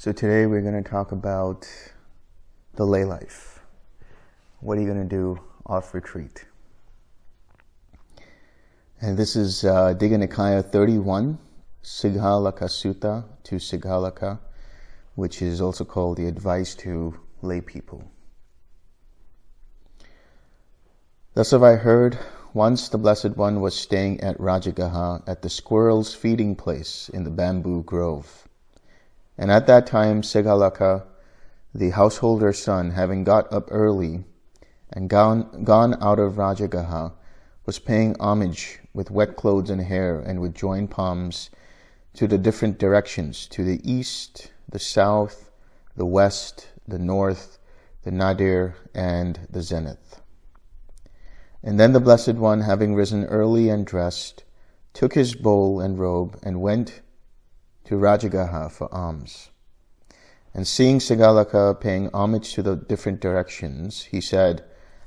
So today we're going to talk about the lay life. What are you going to do off retreat? And this is Digha Nikaya 31, Sigalaka Sutta to Sigalaka, which is also called the advice to lay people. Thus have I heard, once the Blessed One was staying at Rajagaha at the squirrel's feeding place in the bamboo grove. And at that time, Sigalaka, the householder's son, having got up early and gone out of Rajagaha, was paying homage with wet clothes and hair and with joined palms to the different directions, to the east, the south, the west, the north, the nadir, and the zenith. And then the Blessed One, having risen early and dressed, took his bowl and robe and went to Rajagaha for alms. And seeing Sigalaka paying homage to the different directions, he said,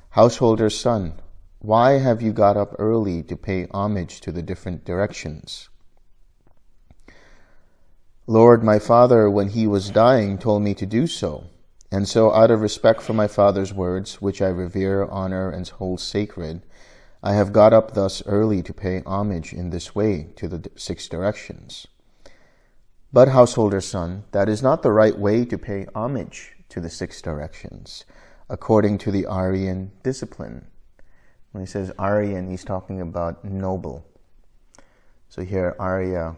"Householder's son, why have you got up early to pay homage to the different directions?" "Lord, my father, when he was dying, told me to do so. And so, out of respect for my father's words, which I revere, honor, and hold sacred, I have got up thus early to pay homage in this way to the 6 directions. But, householder's son, that is not the right way to pay homage to the 6 directions, according to the Aryan discipline." When he says Aryan, he's talking about noble. So here, Arya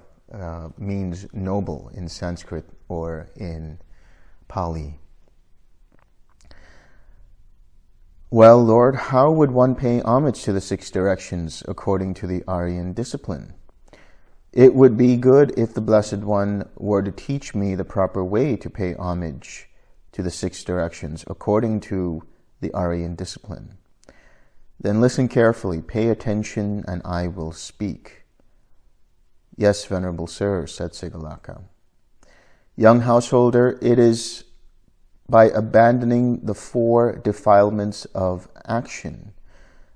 means noble in Sanskrit or in Pali. "Well, Lord, how would one pay homage to the 6 directions according to the Aryan discipline? It would be good if the Blessed One were to teach me the proper way to pay homage to the 6 directions according to the Aryan discipline." "Then listen carefully, pay attention, and I will speak." "Yes, Venerable Sir," said Sigalaka. "Young householder, it is by abandoning the 4 defilements of action,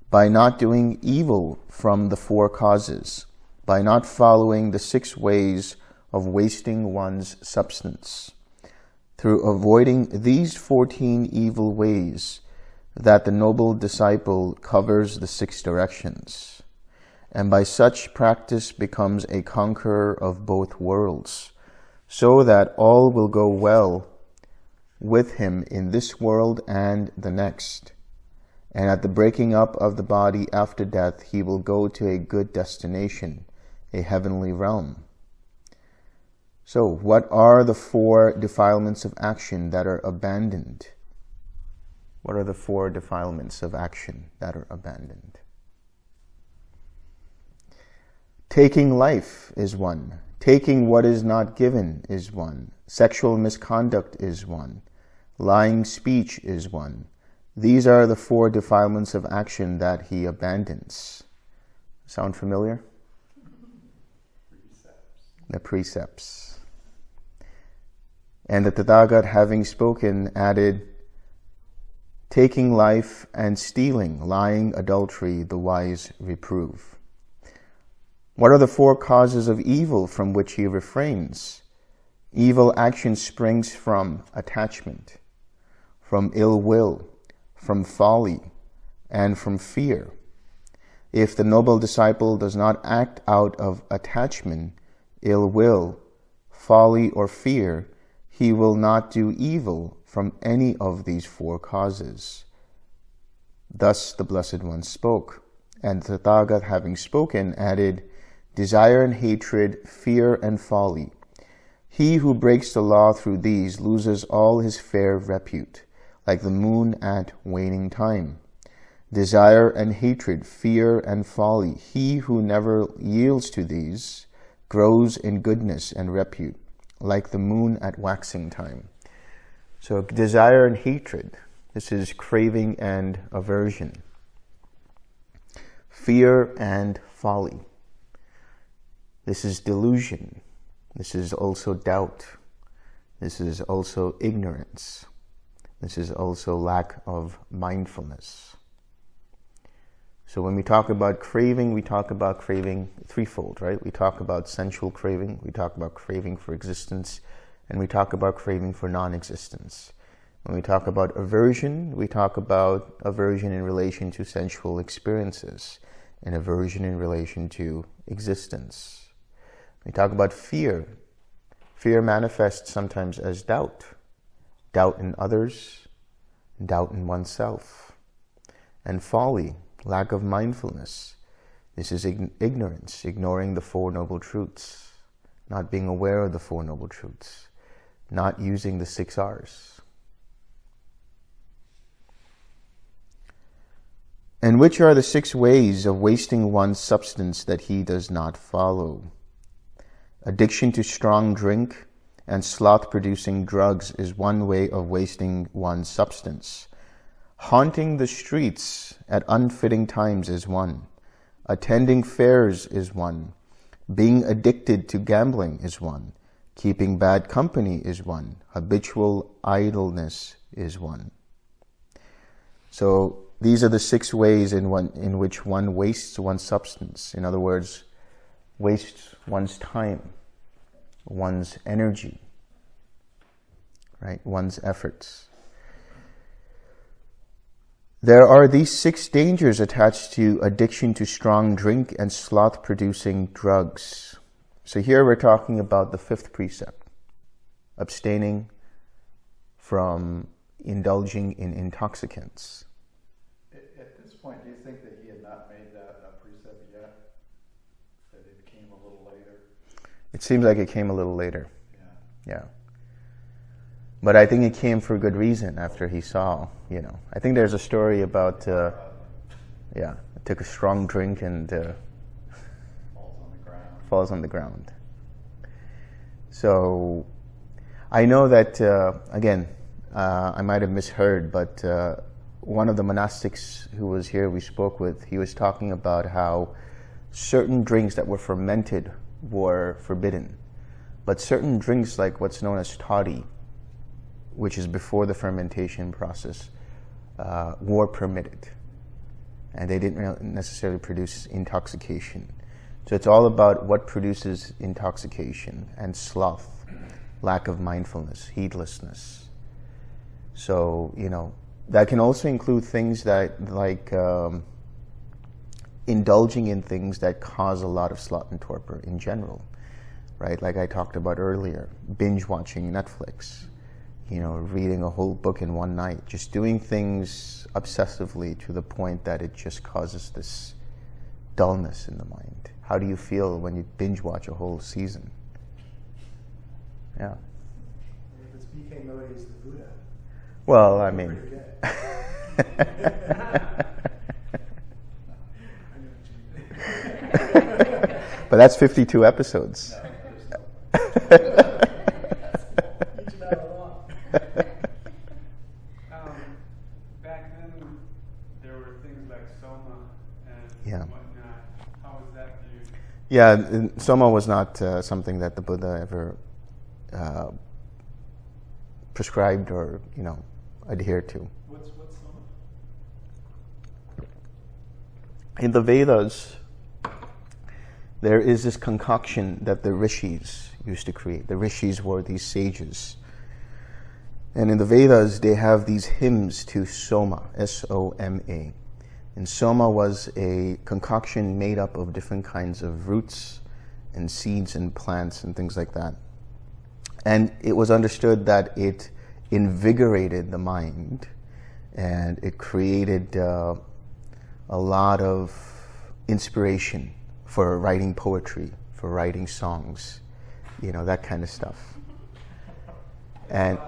by not doing evil from the 4 causes, by not following the 6 ways of wasting one's substance, through avoiding these 14 evil ways, that the noble disciple covers the 6 directions, and by such practice becomes a conqueror of both worlds, so that all will go well with him in this world and the next. And at the breaking up of the body after death, he will go to a good destination, a heavenly realm." So, what are the 4 defilements of action that are abandoned? What are the 4 defilements of action that are abandoned? Taking life is one. Taking what is not given is one. Sexual misconduct is one. Lying speech is one. These are the 4 defilements of action that he abandons. Sound familiar? The precepts. And the Tathagata, having spoken, added, "Taking life and stealing, lying, adultery, the wise reprove." What are the 4 causes of evil from which he refrains? Evil action springs from attachment, from ill will, from folly, and from fear. If the noble disciple does not act out of attachment, ill will, folly, or fear, he will not do evil from any of these 4 causes. Thus the Blessed One spoke, and the Tathagata, having spoken, added, "Desire and hatred, fear and folly. He who breaks the law through these loses all his fair repute, like the moon at waning time. Desire and hatred, fear and folly. He who never yields to these grows in goodness and repute, like the moon at waxing time." So desire and hatred, this is craving and aversion. Fear and folly, this is delusion. This is also doubt. This is also ignorance. This is also lack of mindfulness. So when we talk about craving, we talk about craving threefold, right? We talk about sensual craving, we talk about craving for existence, And we talk about craving for non-existence. When we talk about aversion, we talk about aversion in relation to sensual experiences and aversion in relation to existence. We talk about fear. Fear manifests sometimes as doubt. Doubt in others, doubt in oneself. And folly, lack of mindfulness. This is ignorance, ignoring the Four Noble Truths, not being aware of the Four Noble Truths, not using the 6 R's. And which are the 6 ways of wasting one's substance that he does not follow? Addiction to strong drink and sloth-producing drugs is one way of wasting one's substance. Haunting the streets at unfitting times is one. Attending fairs is one. Being addicted to gambling is one. Keeping bad company is one. Habitual idleness is one. So these are the 6 ways in which one wastes one's substance. In other words, wastes one's time, one's energy, right? One's efforts. There are these 6 dangers attached to addiction to strong drink and sloth-producing drugs. So here we're talking about the 5th precept, abstaining from indulging in intoxicants. At this point, do you think that he had not made that a precept yet? That it came a little later? It seems like it came a little later. Yeah. But I think it came for good reason after he saw, I think there's a story about, took a strong drink and falls on the ground. So I know that, again, I might have misheard, but one of the monastics who was here we spoke with, he was talking about how certain drinks that were fermented were forbidden. But certain drinks like what's known as toddy, which is before the fermentation process, were permitted. And they didn't necessarily produce intoxication. So it's all about what produces intoxication and sloth, lack of mindfulness, heedlessness. So, that can also include things that, like indulging in things that cause a lot of sloth and torpor in general, right? Like I talked about earlier, binge watching Netflix, reading a whole book in one night, just doing things obsessively to the point that it just causes this dullness in the mind. How do you feel when you binge watch a whole season? Yeah. If it's BK Modi's the Buddha. Well, I mean. But that's 52 episodes. Back then, there were things like soma and whatnot. How was that viewed? Yeah, soma was not something that the Buddha ever prescribed or, adhered to. What's soma? In the Vedas, there is this concoction that the rishis used to create. The rishis were these sages. And in the Vedas, they have these hymns to Soma, S-O-M-A. And Soma was a concoction made up of different kinds of roots and seeds and plants and things like that. And it was understood that it invigorated the mind and it created a lot of inspiration for writing poetry, for writing songs, that kind of stuff. And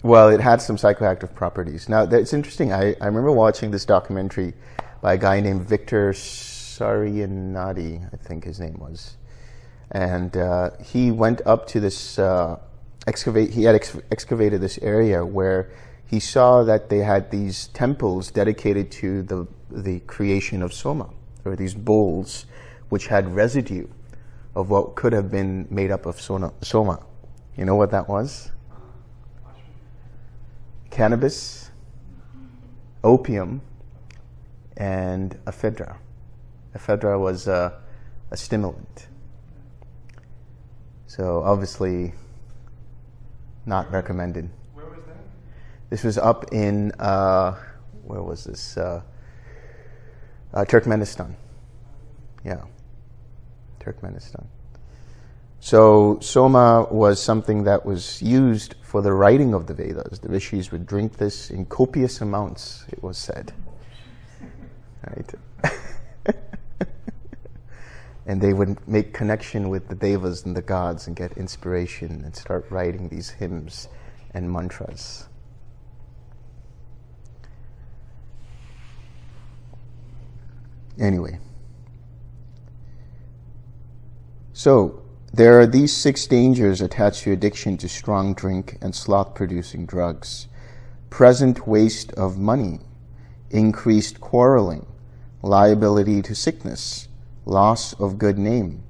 well, it had some psychoactive properties. Now, it's interesting. I remember watching this documentary by a guy named Victor Sarianati, I think his name was. And he went up to this, he had excavated this area where he saw that they had these temples dedicated to the creation of soma, or these bowls which had residue of what could have been made up of soma. You know what that was? Cannabis, opium, and ephedra. Ephedra was a stimulant. So obviously not recommended. Where was that? This was up in, where was this? Turkmenistan. Yeah, Turkmenistan. So soma was something that was used for the writing of the Vedas. The rishis would drink this in copious amounts, it was said. Right? And they would make connection with the devas and the gods and get inspiration and start writing these hymns and mantras. Anyway. So, there are these 6 dangers attached to addiction to strong drink and sloth-producing drugs. Present waste of money, increased quarreling, liability to sickness, loss of good name,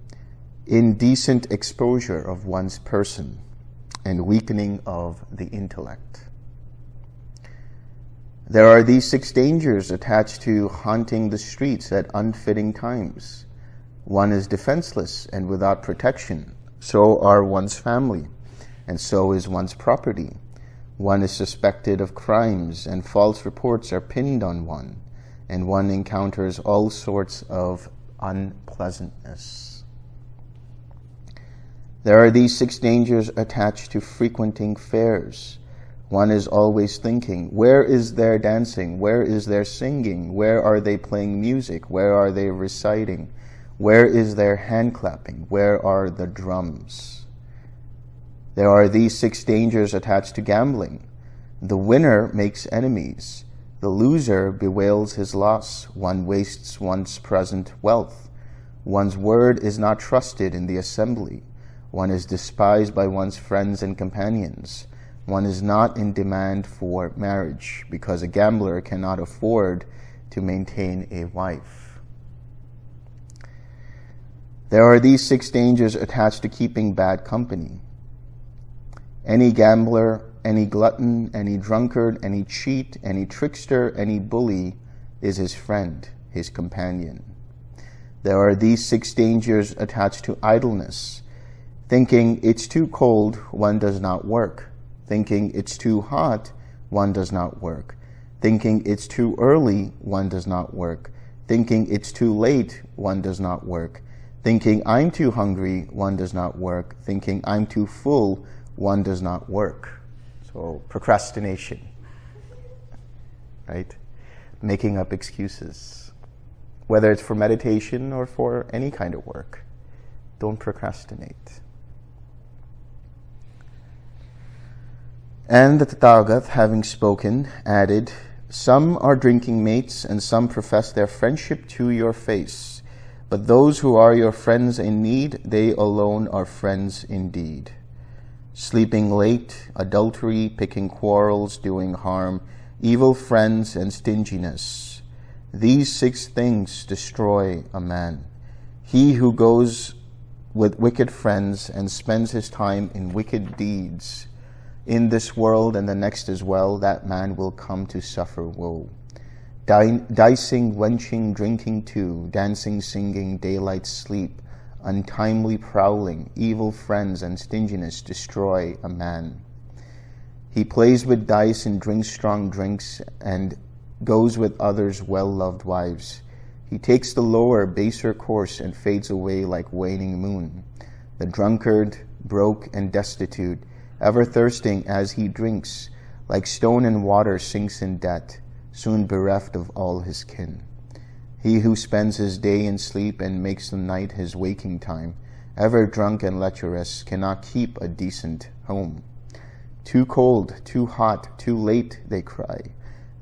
indecent exposure of one's person, and weakening of the intellect. There are these 6 dangers attached to haunting the streets at unfitting times. One is defenseless and without protection. So are one's family, and so is one's property. One is suspected of crimes, and false reports are pinned on one, and one encounters all sorts of unpleasantness. There are these 6 dangers attached to frequenting fairs. One is always thinking, where is their dancing? Where is their singing? Where are they playing music? Where are they reciting? Where is their hand clapping? Where are the drums? There are these 6 dangers attached to gambling. The winner makes enemies. The loser bewails his loss. One wastes one's present wealth. One's word is not trusted in the assembly. One is despised by one's friends and companions. One is not in demand for marriage, because a gambler cannot afford to maintain a wife. There are these 6 dangers attached to keeping bad company. Any gambler, any glutton, any drunkard, any cheat, any trickster, any bully is his friend, his companion. There are these 6 dangers attached to idleness. Thinking it's too cold, one does not work. Thinking it's too hot, one does not work. Thinking it's too early, one does not work. Thinking it's too late, one does not work. Thinking I'm too hungry, one does not work. Thinking I'm too full, one does not work. So procrastination, right? Making up excuses, whether it's for meditation or for any kind of work. Don't procrastinate. And the Tathagat, having spoken, added, some are drinking mates and some profess their friendship to your face. But those who are your friends in need, they alone are friends indeed. Sleeping late, adultery, picking quarrels, doing harm, evil friends, and stinginess. These 6 things destroy a man. He who goes with wicked friends and spends his time in wicked deeds, in this world and the next as well, that man will come to suffer woe. Dicing, wenching, drinking too, dancing, singing, daylight sleep, untimely prowling, evil friends, and stinginess destroy a man. He plays with dice and drinks strong drinks and goes with others' well-loved wives. He takes the lower, baser course and fades away like waning moon. The drunkard, broke and destitute, ever thirsting as he drinks, like stone in water sinks in debt, soon bereft of all his kin. He who spends his day in sleep and makes the night his waking time, ever drunk and lecherous, cannot keep a decent home. Too cold, too hot, too late, they cry,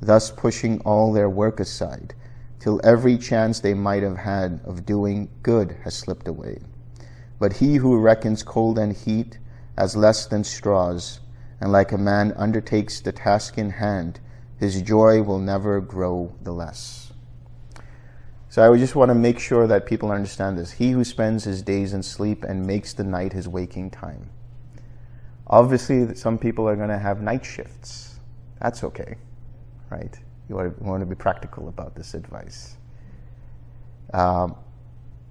thus pushing all their work aside, till every chance they might have had of doing good has slipped away. But he who reckons cold and heat as less than straws, and like a man undertakes the task in hand, his joy will never grow the less. So I would just want to make sure that people understand this. He who spends his days in sleep and makes the night his waking time. Obviously, some people are going to have night shifts. That's okay, right? You want to be practical about this advice.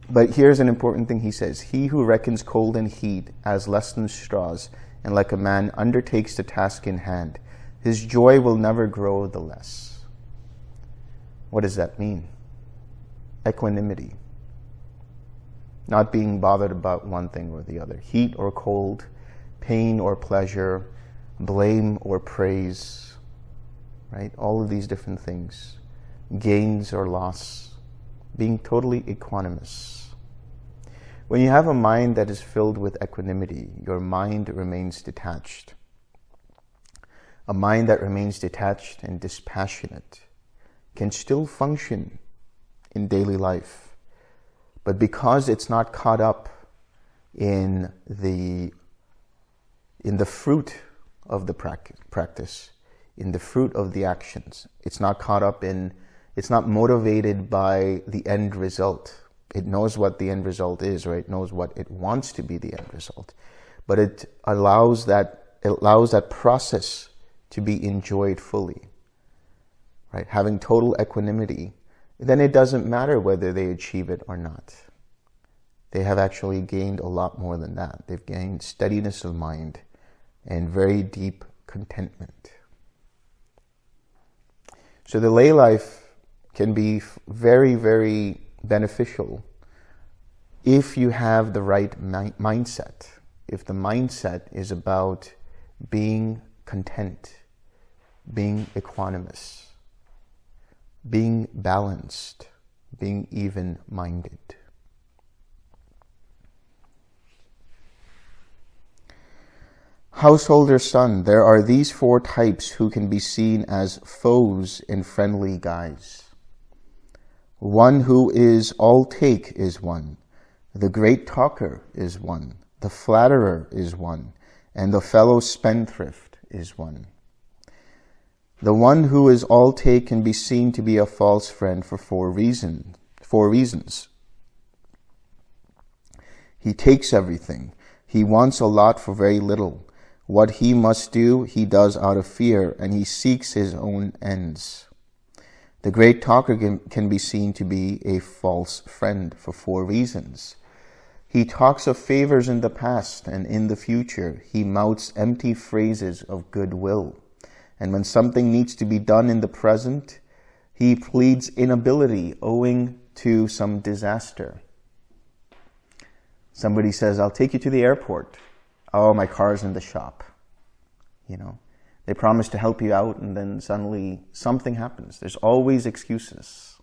But here's an important thing he says. He who reckons cold and heat as less than straws, and like a man undertakes the task in hand, his joy will never grow the less. What does that mean? Equanimity. Not being bothered about one thing or the other. Heat or cold, pain or pleasure, blame or praise, right? All of these different things. Gains or loss. Being totally equanimous. When you have a mind that is filled with equanimity, your mind remains detached. A mind that remains detached and dispassionate can still function in daily life, but because it's not caught up in the fruit of the practice, in the fruit of the actions, it's not caught up in, it's not motivated by the end result. It knows what the end result is, right? It knows what it wants to be the end result, but it allows that process to be enjoyed fully, right? Having total equanimity, then it doesn't matter whether they achieve it or not. They have actually gained a lot more than that. They've gained steadiness of mind and very deep contentment. So the lay life can be very, very beneficial if you have the right mindset. If the mindset is about being content, being equanimous, being balanced, being even-minded. Householder son, there are these four types who can be seen as foes in friendly guise. One who is all-take is one. The great talker is one. The flatterer is one. And the fellow spendthrift is one. The one who is all-take can be seen to be a false friend for four reasons. He takes everything. He wants a lot for very little. What he must do, he does out of fear, and he seeks his own ends. The great talker can be seen to be a false friend for four reasons. He talks of favors in the past and in the future. He mouths empty phrases of goodwill. And when something needs to be done in the present, he pleads inability owing to some disaster. Somebody says, I'll take you to the airport. Oh, my car's in the shop. You know, they promise to help you out and then suddenly something happens. There's always excuses.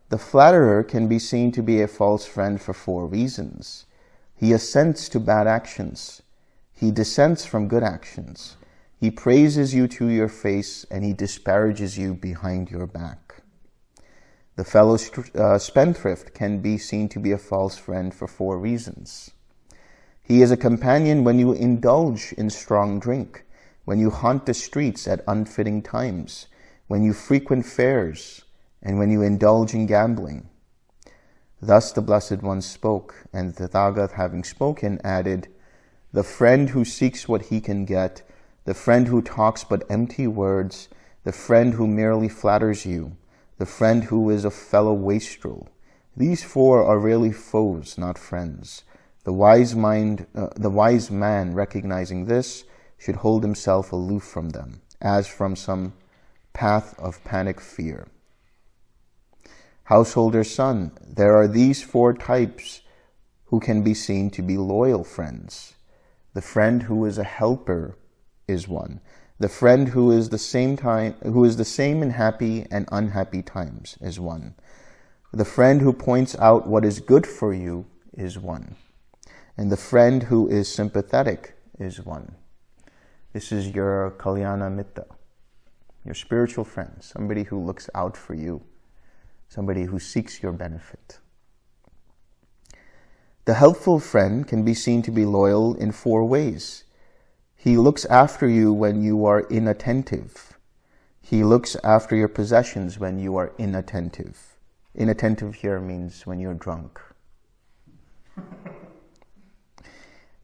The flatterer can be seen to be a false friend for four reasons. He assents to bad actions. He dissents from good actions. He praises you to your face and he disparages you behind your back. The fellow spendthrift can be seen to be a false friend for four reasons. He is a companion when you indulge in strong drink, when you haunt the streets at unfitting times, when you frequent fairs, and when you indulge in gambling. Thus the Blessed One spoke, and the Tathagata, having spoken, added, the friend who seeks what he can get, the friend who talks but empty words, the friend who merely flatters you, the friend who is a fellow wastrel. These four are really foes, not friends. The wise man, recognizing this, should hold himself aloof from them, as from some path of panic fear. Householder son, there are these four types who can be seen to be loyal friends. The friend who is a helper is one. The friend who is the same in happy and unhappy times is one. The friend who points out what is good for you is one. And the friend who is sympathetic is one. This is your Kalyana Mitta, your spiritual friend, somebody who looks out for you, somebody who seeks your benefit. The helpful friend can be seen to be loyal in four ways. He looks after you when you are inattentive. He looks after your possessions when you are inattentive. Inattentive here means when you're drunk.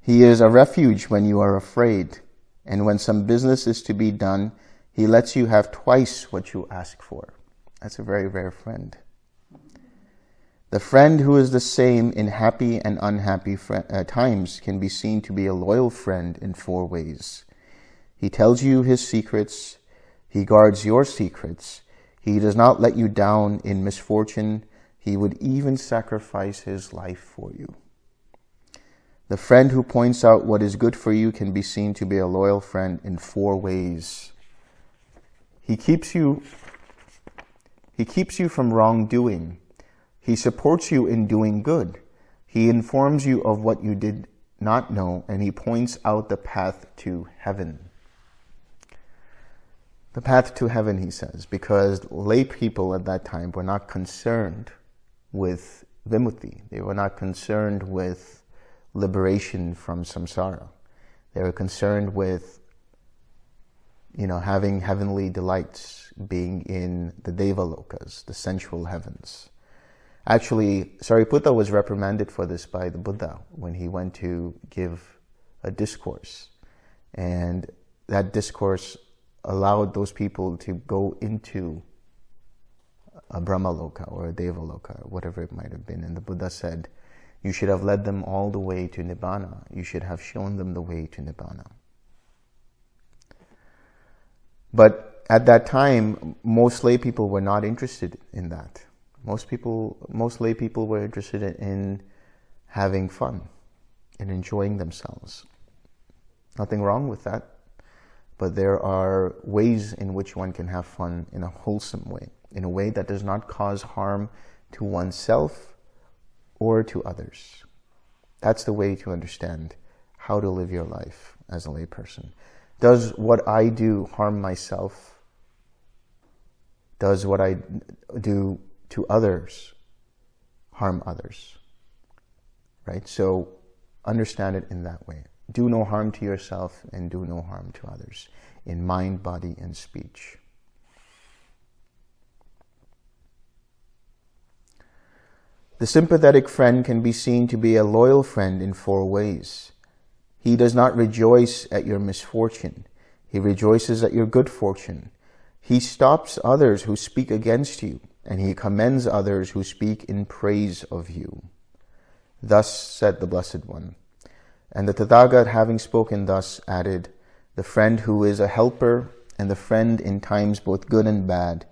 He is a refuge when you are afraid, and when some business is to be done, he lets you have twice what you ask for. That's a very rare friend. The friend who is the same in happy and unhappy times can be seen to be a loyal friend in 4 ways. He tells you his secrets. He guards your secrets. He does not let you down in misfortune. He would even sacrifice his life for you. The friend who points out what is good for you can be seen to be a loyal friend in 4 ways. He keeps you from wrongdoing. He supports you in doing good. He informs you of what you did not know, and he points out the path to heaven. The path to heaven, he says, because lay people at that time were not concerned with vimutti. They were not concerned with liberation from samsara. They were concerned with, having heavenly delights, being in the devalokas, the sensual heavens. Actually, Sariputta was reprimanded for this by the Buddha when he went to give a discourse. And that discourse allowed those people to go into a Brahmaloka or a Devaloka, or whatever it might have been. And the Buddha said, you should have led them all the way to Nibbana. You should have shown them the way to Nibbana. But at that time, most lay people were not interested in that. Most lay people were interested in having fun and enjoying themselves. Nothing wrong with that. But there are ways in which one can have fun in a wholesome way, in a way that does not cause harm to oneself or to others. That's the way to understand how to live your life as a layperson. Does what I do harm myself? Does what I do to others harm others? Right? So understand it in that way. Do no harm to yourself and do no harm to others in mind, body, and speech. The sympathetic friend can be seen to be a loyal friend in 4 ways. He does not rejoice at your misfortune. He rejoices at your good fortune. He stops others who speak against you, and he commends others who speak in praise of you. Thus said the Blessed One. And the Tathagata, having spoken thus, added, the friend who is a helper, and the friend in times both good and bad,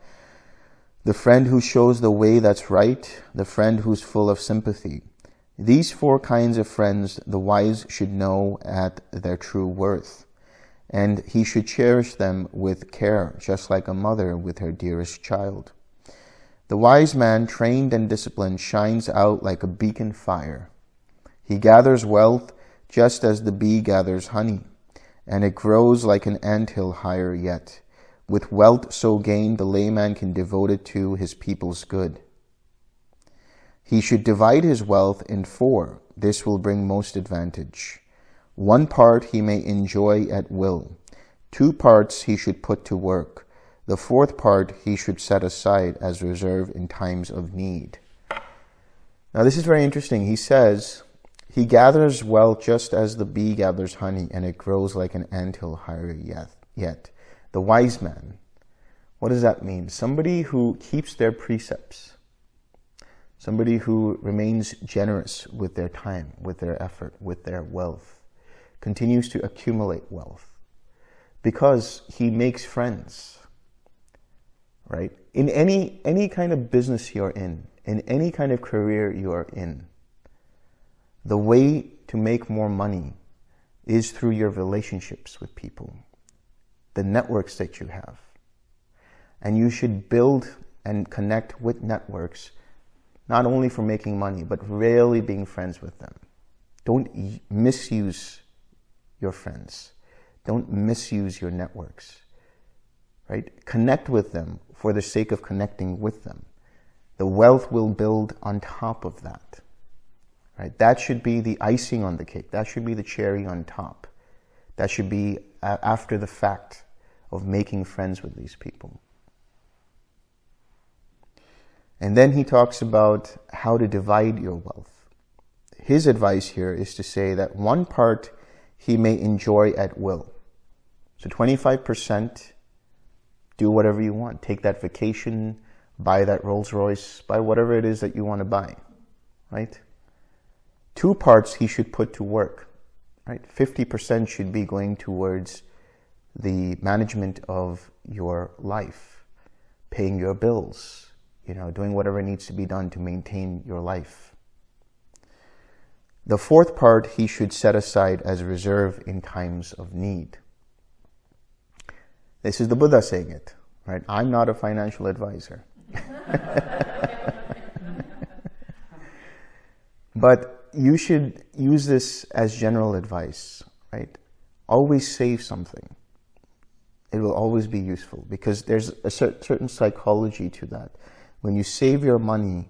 the friend who shows the way that's right, the friend who's full of sympathy. These 4 kinds of friends the wise should know at their true worth, and he should cherish them with care, just like a mother with her dearest child. The wise man, trained and disciplined, shines out like a beacon fire. He gathers wealth just as the bee gathers honey, and it grows like an anthill higher yet. With wealth so gained, the layman can devote it to his people's good. He should divide his wealth in 4. This will bring most advantage. 1 part he may enjoy at will. 2 parts he should put to work. The 4th part he should set aside as reserve in times of need. Now this is very interesting. He says, he gathers wealth just as the bee gathers honey, and it grows like an anthill higher yet. The wise man. What does that mean? Somebody who keeps their precepts. Somebody who remains generous with their time, with their effort, with their wealth. Continues to accumulate wealth. Because he makes friends. Right? In any kind of business you're in any kind of career you are in, the way to make more money is through your relationships with people, the networks that you have. And you should build and connect with networks, not only for making money, but really being friends with them. Don't misuse your friends. Don't misuse your networks. Right? Connect with them for the sake of connecting with them. The wealth will build on top of that. Right? That should be the icing on the cake. That should be the cherry on top. That should be after the fact of making friends with these people. And then he talks about how to divide your wealth. His advice here is to say that 1 part he may enjoy at will. So 25%, do whatever you want. Take that vacation, buy that Rolls Royce, buy whatever it is that you want to buy, right? 2 parts he should put to work, right? 50% should be going towards the management of your life, paying your bills, doing whatever needs to be done to maintain your life. The 4th part he should set aside as reserve in times of need. This is the Buddha saying it, right? I'm not a financial advisor. But you should use this as general advice, right? Always save something. It will always be useful because there's a certain psychology to that. When you save your money,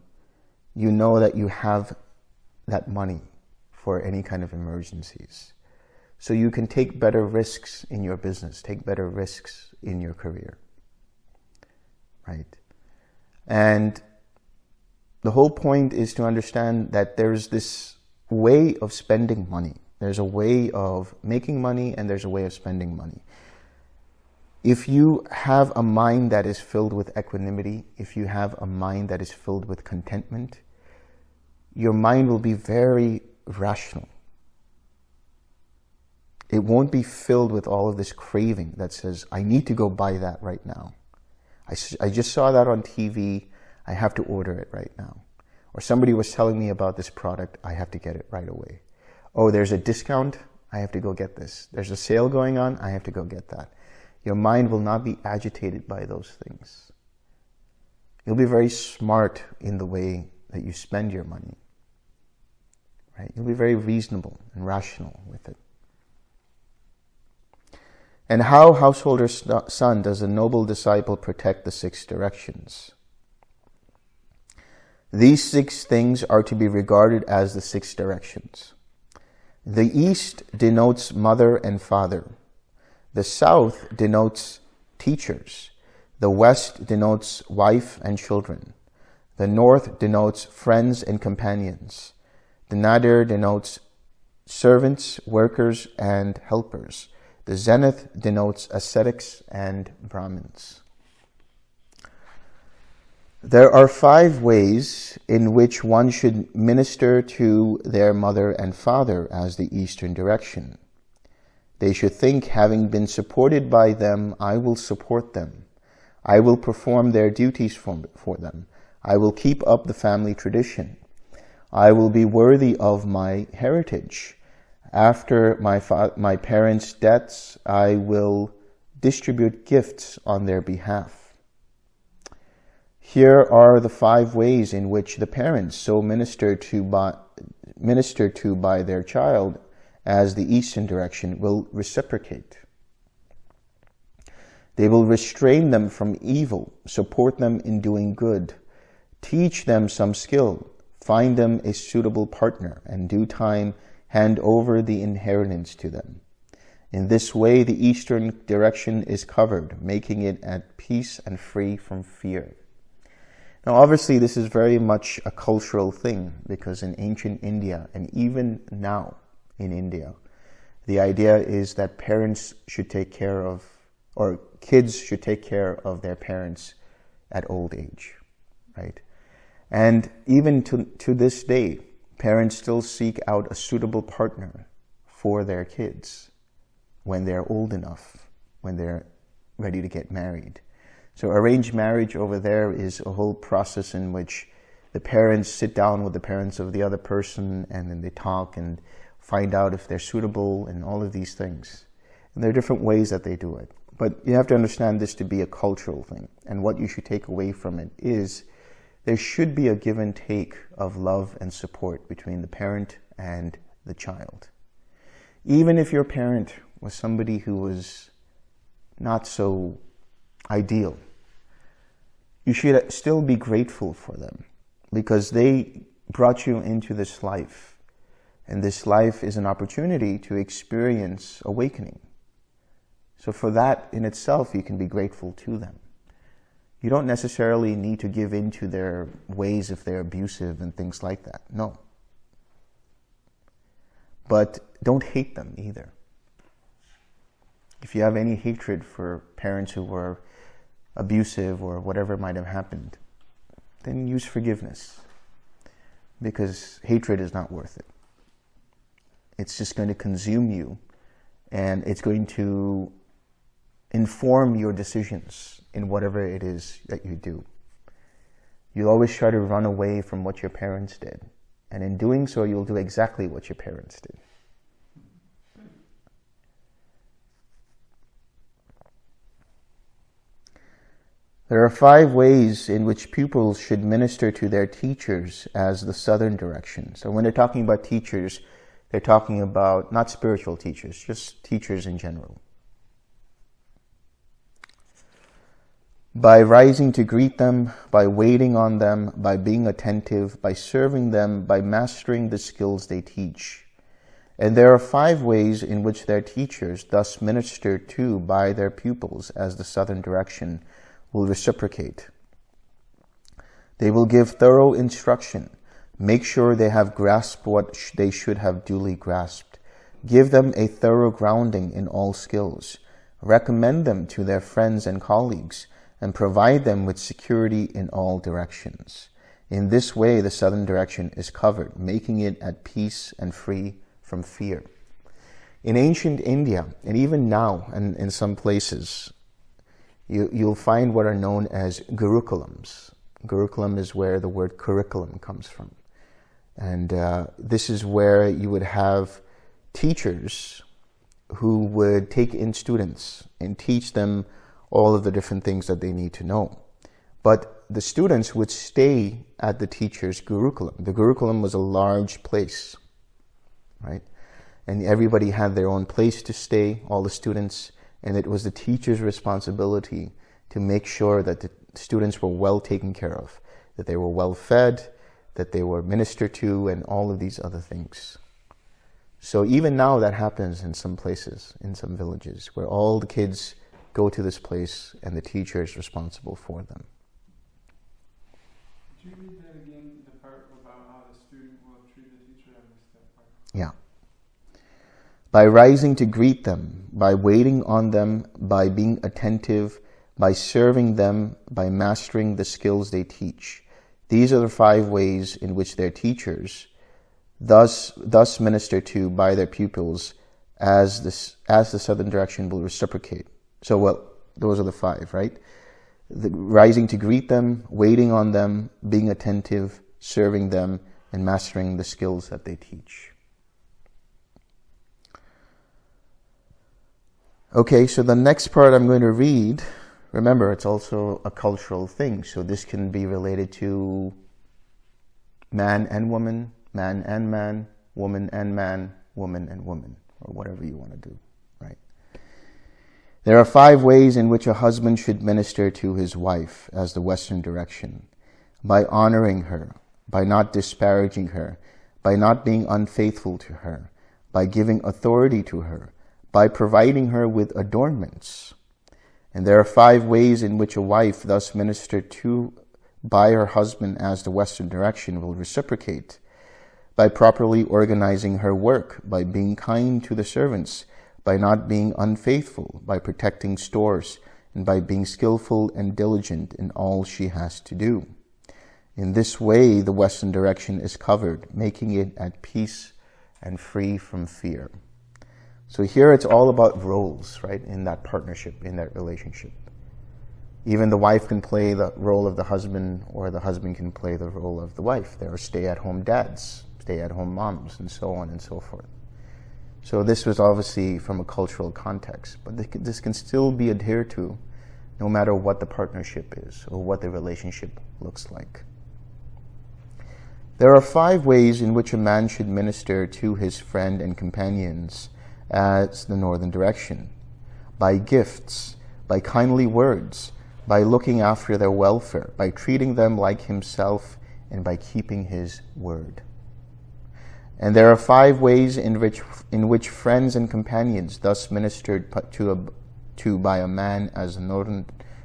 you know that you have that money for any kind of emergencies. So you can take better risks in your business, take better risks in your career, right? And the whole point is to understand that there's this way of spending money. There's a way of making money and there's a way of spending money. If you have a mind that is filled with equanimity, if you have a mind that is filled with contentment, your mind will be very rational. It won't be filled with all of this craving that says, I need to go buy that right now. I just saw that on TV. I have to order it right now. Or somebody was telling me about this product. I have to get it right away. Oh, there's a discount. I have to go get this. There's a sale going on. I have to go get that. Your mind will not be agitated by those things. You'll be very smart in the way that you spend your money. Right? You'll be very reasonable and rational with it. And how, householder son, does a noble disciple protect the 6 directions? These 6 things are to be regarded as the 6 directions. The east denotes mother and father. The south denotes teachers. The west denotes wife and children. The north denotes friends and companions. The nadir denotes servants, workers, and helpers. The zenith denotes ascetics and Brahmins. There are 5 ways in which one should minister to their mother and father as the eastern direction. They should think, having been supported by them, I will support them. I will perform their duties for them. I will keep up the family tradition. I will be worthy of my heritage. After my parents' deaths, I will distribute gifts on their behalf. Here are the 5 ways in which the parents so ministered to by their child as the eastern direction will reciprocate. They will restrain them from evil, support them in doing good, teach them some skill, find them a suitable partner, and due time hand over the inheritance to them. In this way, the eastern direction is covered, making it at peace and free from fear. Now, obviously, this is very much a cultural thing, because in ancient India, and even now in India, the idea is that parents should take care of, or kids should take care of their parents at old age, right? And even to this day, parents still seek out a suitable partner for their kids when they're old enough, when they're ready to get married. So arranged marriage over there is a whole process in which the parents sit down with the parents of the other person and then they talk and find out if they're suitable and all of these things. And there are different ways that they do it. But you have to understand this to be a cultural thing. And what you should take away from it is there should be a give and take of love and support between the parent and the child. Even if your parent was somebody who was not so ideal, you should still be grateful for them because they brought you into this life. And this life is an opportunity to experience awakening. So for that in itself, you can be grateful to them. You don't necessarily need to give in to their ways if they're abusive and things like that. No. But don't hate them either. If you have any hatred for parents who were abusive or whatever might have happened, then use forgiveness. Because hatred is not worth it. It's just going to consume you, and it's going to inform your decisions in whatever it is that you do. You'll always try to run away from what your parents did. And in doing so, you'll do exactly what your parents did. There are 5 ways in which pupils should minister to their teachers as the southern direction. So when they're talking about teachers, they're talking about not spiritual teachers, just teachers in general. By rising to greet them, by waiting on them, by being attentive, by serving them, by mastering the skills they teach. And there are 5 ways in which their teachers, thus ministered to by their pupils as the southern direction, will reciprocate. They will give thorough instruction, make sure they have grasped what they should have duly grasped, give them a thorough grounding in all skills, recommend them to their friends and colleagues, and provide them with security in all directions. In this way, the southern direction is covered, making it at peace and free from fear. In ancient India, and even now, and in some places, you'll find what are known as gurukulams. Gurukulam is where the word curriculum comes from. And this is where you would have teachers who would take in students and teach them all of the different things that they need to know. But the students would stay at the teacher's gurukulam. The gurukulam was a large place, right? And everybody had their own place to stay, all the students, and it was the teacher's responsibility to make sure that the students were well taken care of, that they were well fed, that they were ministered to, and all of these other things. So even now that happens in some places, in some villages, where all the kids go to this place and the teacher is responsible for them. Could you read that again, the part about how the student will treat the teacher? I missed that part. Yeah. By rising to greet them, by waiting on them, by being attentive, by serving them, by mastering the skills they teach. These are the 5 ways in which their teachers thus minister to by their pupils as the southern direction will reciprocate. So, those are the 5, right? Rising to greet them, waiting on them, being attentive, serving them, and mastering the skills that they teach. Okay, so the next part I'm going to read, remember, it's also a cultural thing. So this can be related to man and woman, man and man, woman and man, woman and woman, or whatever you want to do, right? There are 5 ways in which a husband should minister to his wife as the Western direction. By honoring her, by not disparaging her, by not being unfaithful to her, by giving authority to her, by providing her with adornments. And there are 5 ways in which a wife thus ministered to by her husband as the Western direction will reciprocate. By properly organizing her work, by being kind to the servants, by not being unfaithful, by protecting stores, and by being skillful and diligent in all she has to do. In this way, the Western direction is covered, making it at peace and free from fear. So here it's all about roles, right, in that partnership, in that relationship. Even the wife can play the role of the husband, or the husband can play the role of the wife. There are stay-at-home dads, stay-at-home moms, and so on and so forth. So this was obviously from a cultural context, but this can still be adhered to no matter what the partnership is or what the relationship looks like. There are 5 ways in which a man should minister to his friend and companions as the northern direction. By gifts, by kindly words, by looking after their welfare, by treating them like himself, and by keeping his word. And there are 5 ways in which friends and companions thus ministered to by a man as the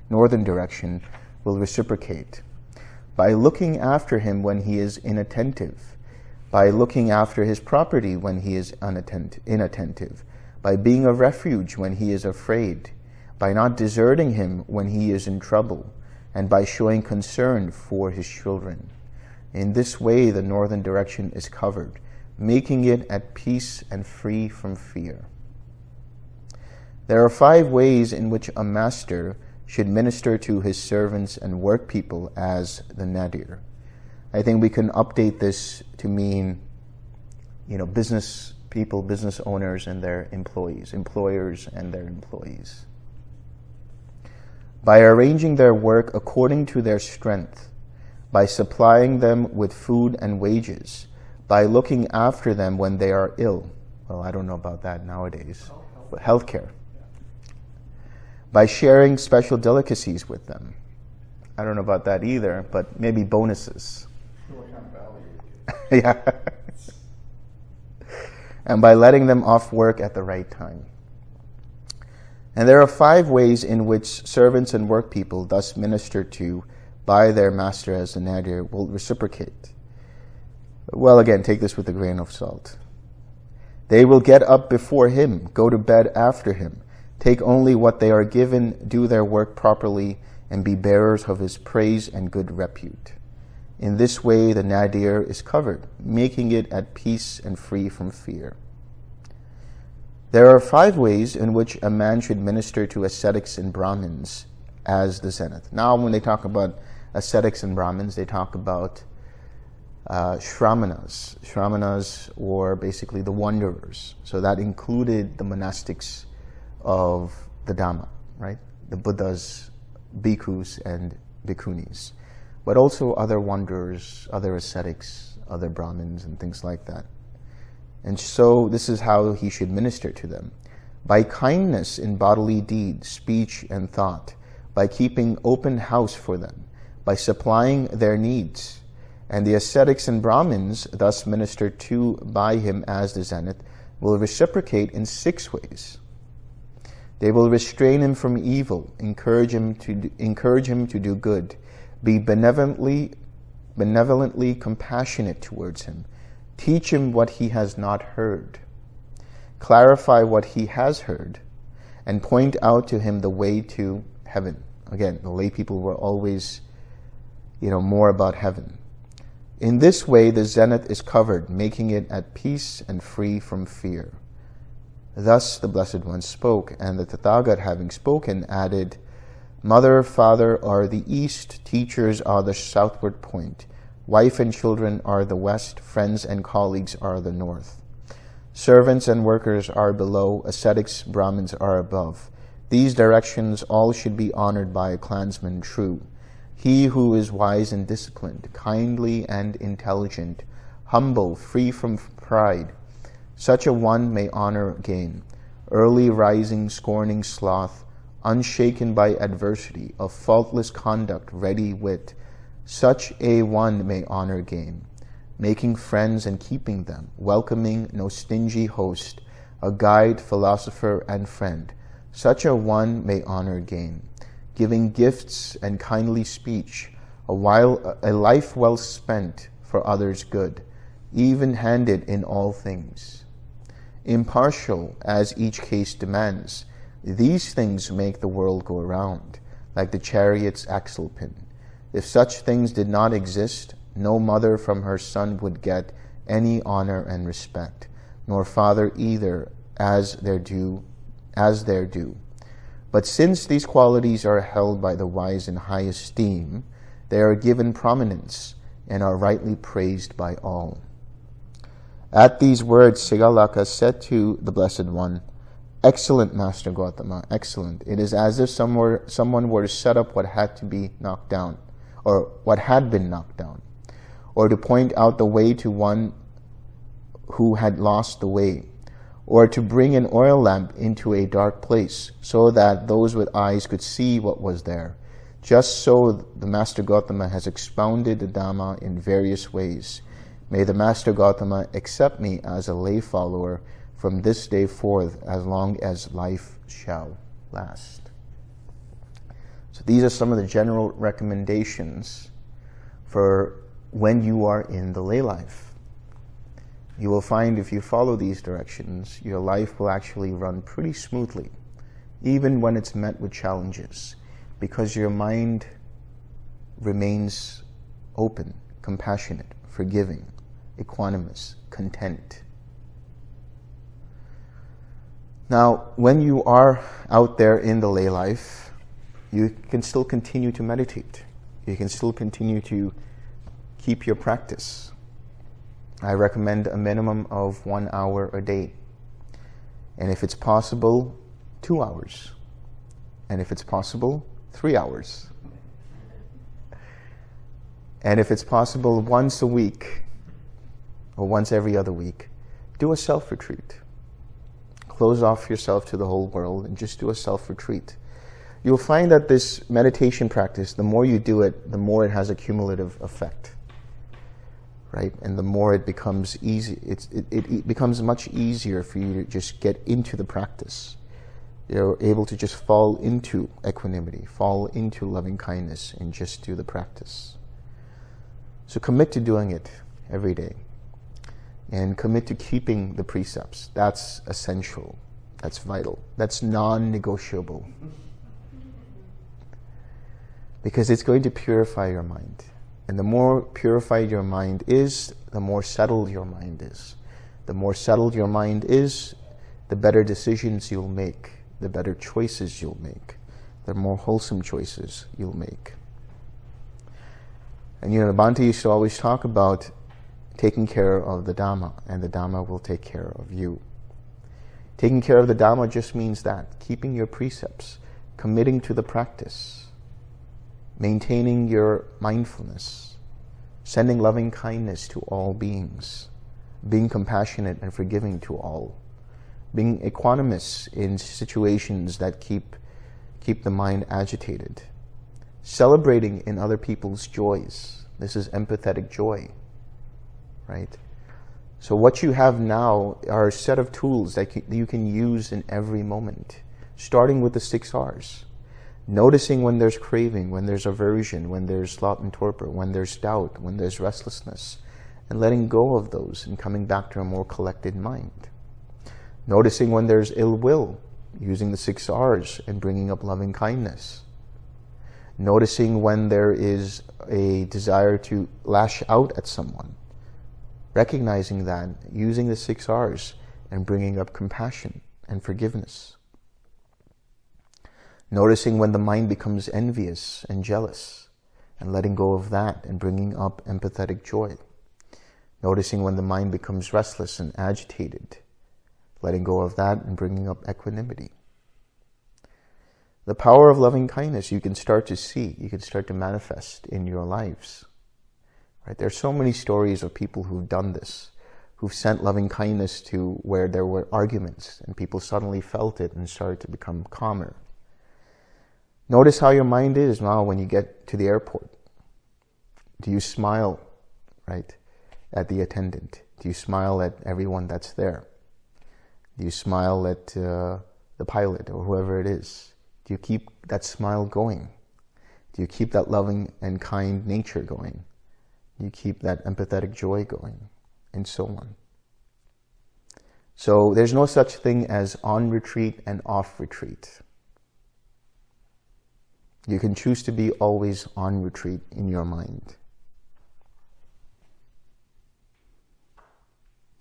northern direction will reciprocate. By looking after him when he is inattentive, by looking after his property when he is inattentive, by being a refuge when he is afraid, by not deserting him when he is in trouble, and by showing concern for his children. In this way, the northern direction is covered, making it at peace and free from fear. There are 5 ways in which a master should minister to his servants and work people as the nadir. I think we can update this to mean, business people, business owners and their employees, employers and their employees. By arranging their work according to their strength, by supplying them with food and wages, by looking after them when they are ill. Well, I don't know about that nowadays. But healthcare. By sharing special delicacies with them. I don't know about that either, but maybe bonuses. Silicon Valley. Yeah. And by letting them off work at the right time. And there are 5 ways in which servants and work people, thus ministered to by their master as the nadir, will reciprocate. Well, again, take this with a grain of salt. They will get up before him, go to bed after him, take only what they are given, do their work properly, and be bearers of his praise and good repute. In this way, the nadir is covered, making it at peace and free from fear. There are 5 ways in which a man should minister to ascetics and Brahmins as the zenith. Now, when they talk about ascetics and Brahmins, they talk about Shramanas. Shramanas were basically the wanderers. So that included the monastics of the Dhamma, right? The Buddhas, bhikkhus, and bhikkhunis. But also other wanderers, other ascetics, other Brahmins, and things like that. And so this is how he should minister to them. By kindness in bodily deed, speech, and thought, by keeping open house for them, by supplying their needs. And the ascetics and Brahmins, thus ministered to by him as the zenith, will reciprocate in 6 ways. They will restrain him from evil, encourage him to do good, be benevolently compassionate towards him, teach him what he has not heard, clarify what he has heard, and point out to him the way to heaven. Again, the lay people were always, more about heaven. In this way, the zenith is covered, making it at peace and free from fear. Thus the Blessed One spoke, and the Tathagat, having spoken, added, Mother, father are the east, teachers are the southward point, wife and children are the west, friends and colleagues are the north. Servants and workers are below, ascetics, Brahmins are above. These directions all should be honored by a clansman true. He who is wise and disciplined, kindly and intelligent, humble, free from pride, such a one may honor gain, early rising, scorning sloth, unshaken by adversity, of faultless conduct, ready wit, such a one may honor gain, making friends and keeping them, welcoming no stingy host, a guide, philosopher, and friend, such a one may honor gain, giving gifts and kindly speech, a life well spent for others' good, even-handed in all things. Impartial as each case demands, these things make the world go round, like the chariot's axle pin. If such things did not exist, no mother from her son would get any honor and respect, nor father either as their due. But since these qualities are held by the wise in high esteem, they are given prominence and are rightly praised by all. At these words, Sigalaka said to the Blessed One, Excellent, Master Gautama, excellent. It is as if someone were to set up what had to be knocked down, or what had been knocked down, or to point out the way to one who had lost the way, or to bring an oil lamp into a dark place, so that those with eyes could see what was there. Just so the Master Gautama has expounded the Dhamma in various ways. May the Master Gautama accept me as a lay follower from this day forth, as long as life shall last. So these are some of the general recommendations for when you are in the lay life. You will find if you follow these directions, your life will actually run pretty smoothly, even when it's met with challenges, because your mind remains open, compassionate, forgiving, equanimous, content. Now, when you are out there in the lay life, you can still continue to meditate. You can still continue to keep your practice. I recommend a minimum of 1 hour a day. And if it's possible, 2 hours. And if it's possible, 3 hours. And if it's possible, once a week or once every other week, do a self-retreat. Close off yourself to the whole world and just do a self-retreat. You'll find that this meditation practice, the more you do it, the more it has a cumulative effect, right? And the more it becomes easy, it becomes much easier for you to just get into the practice. You're able to just fall into equanimity, fall into loving kindness, and just do the practice. So commit to doing it every day. And commit to keeping the precepts. That's essential. That's vital. That's non-negotiable. Because it's going to purify your mind. And the more purified your mind is, the more settled your mind is. The more settled your mind is, the better decisions you'll make, the better choices you'll make, the more wholesome choices you'll make. And the Bhante used to always talk about taking care of the Dhamma, and the Dhamma will take care of you. Taking care of the Dhamma just means that, keeping your precepts, committing to the practice, maintaining your mindfulness, sending loving kindness to all beings, being compassionate and forgiving to all, being equanimous in situations that keep the mind agitated, celebrating in other people's joys. This is empathetic joy. Right? So what you have now are a set of tools that you can use in every moment, starting with the 6 R's. Noticing when there's craving, when there's aversion, when there's sloth and torpor, when there's doubt, when there's restlessness, and letting go of those and coming back to a more collected mind. Noticing when there's ill will, using the 6 R's and bringing up loving kindness. Noticing when there is a desire to lash out at someone. Recognizing that, using the 6 R's and bringing up compassion and forgiveness. Noticing when the mind becomes envious and jealous and letting go of that and bringing up empathetic joy. Noticing when the mind becomes restless and agitated, letting go of that and bringing up equanimity. The power of loving kindness you can start to see, you can start to manifest in your lives. Right? There are so many stories of people who've done this, who've sent loving kindness to where there were arguments and people suddenly felt it and started to become calmer. Notice how your mind is now when you get to the airport. Do you smile, right, at the attendant? Do you smile at everyone that's there? Do you smile at the pilot or whoever it is? Do you keep that smile going? Do you keep that loving and kind nature going? You keep that empathetic joy going, and so on. So there's no such thing as on retreat and off retreat. You can choose to be always on retreat in your mind.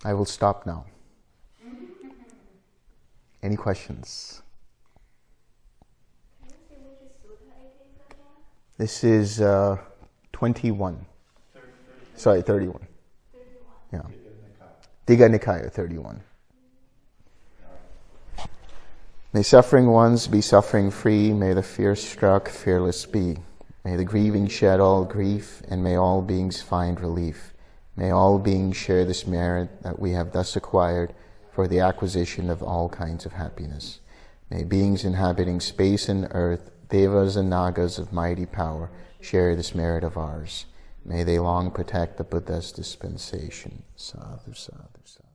I will stop now. Any questions? This is 21. Sorry, 31. Yeah. Digha Nikaya 31. May suffering ones be suffering free. May the fear-struck fearless be. May the grieving shed all grief, and may all beings find relief. May all beings share this merit that we have thus acquired for the acquisition of all kinds of happiness. May beings inhabiting space and earth, devas and nagas of mighty power, share this merit of ours. May they long protect the Buddha's dispensation. Sadhu, sadhu, sadhu.